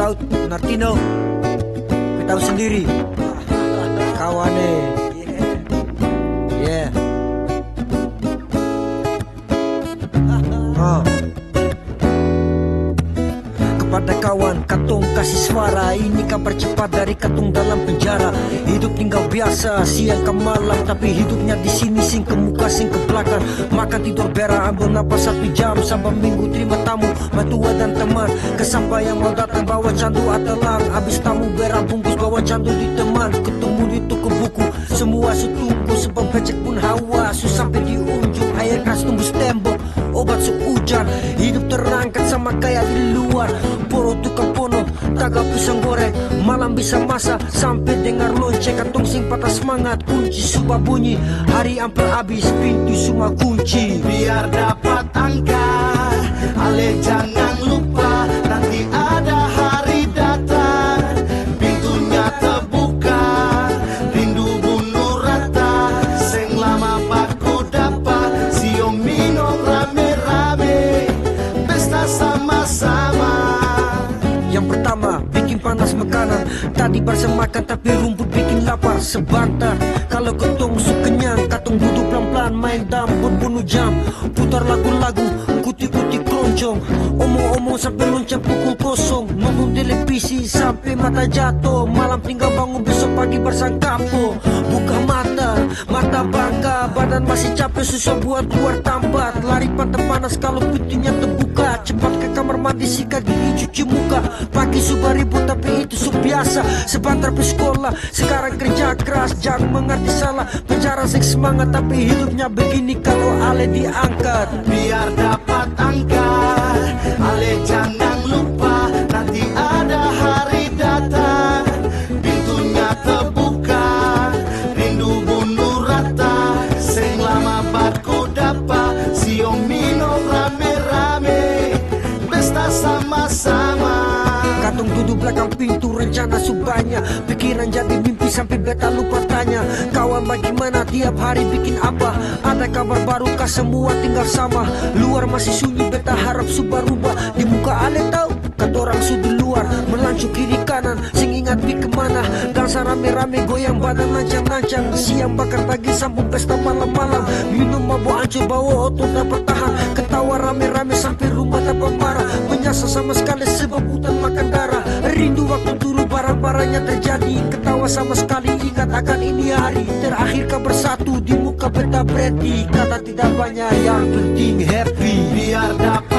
Daud Nartino, tahu sendiri kawane. Yeah. Kepada kawan, katong kasih suara. Ini kabar cepat dari katong dalam penjara. Hidup tinggal biasa, siang ke malam, tapi hidupnya di sini sing ke muka sing ke belakang. Makan tidur berak, ambil napas 1 jam, sampai minggu terima tamu, matua dan teman. Kesampai yang mau datang bawa candu atelang, habis tamu berak bungkus bawa candu di teman. Ketemu di toko buku, semua setunggu, sebab becek pun hawa. Sampai di ujung air kas tembus tembok, obat sehujan. Hidup terangkat sama kayak di luar. Poro tukang pono, taga pisang goreng. Malam bisa masak sampai dengar lonceng. Katong sing patah semangat, kunci sudah bunyi. Hari hampir habis, pintu semua kunci. Biar dapat angka, ale jangan lupa, nanti ada hari datang, pintunya terbuka, rindu bunuh rata. Seng lama baku dapat, siom minum rame-rame, pesta sama-sama. Yang pertama, bikin panas makanan. Tadi bersemakan tapi rumput bikin lapar. Sebentar, kalau ketong su kenyang, katong duduk pelan-pelan main dambut bunuh jam. Putar lagu-lagu, kuti-kuti keroncong, omong-omong sampai lonceng pukul kosong. Nonton televisi sampai mata jatuh, malam tinggal bangun besok pagi bersangkapo. Buka mata, mata bangga, badan masih capek susah buat keluar tambat. Lari pantai panas kalau pintunya terbuka, cepat ke kamar mandi sikat gigi cuci muka. Pagi suka ribut tapi itu biasa. Sebentar pergi sekolah, sekarang kerja keras, jangan mengerti salah. Penjara sing semangat tapi hidupnya begini kalau ale diangkat. Biar dapat angkat, ale jangan lupa, nanti ada hari datang, pintunya terbuka, rindu bunuh rata. Seng lama baku dapat, siom minum rame-rame, pesta sama-sama. Katong duduk belakang pintu, rencana subanya, pikiran jadi mimpi sampai beta lupa tanya. Kawan bagaimana tiap hari bikin apa? Ada kabar baru kah semua tinggal sama? Luar masih sunyi beta harap subah rubah. Di muka ale tahu kata orang sudah luar, melancung kiri kanan, sing ingat pi kemana. Dansa rame-rame goyang badan lancang-lancang, siang bakar pagi sambung pesta malam-malam. Minum mabuk ancur bawa otot dapat tahan, ketawa rame-rame sampai rumah dapat marah. Menyesal sama sekali sebab hutan makan darah. Rindu waktu dulu barang-barangnya terjadi, ketawa sama sekali ingat akan ini hari terakhir kau bersatu di muka beta berarti. Kata tidak banyak yang penting happy. Biar dapat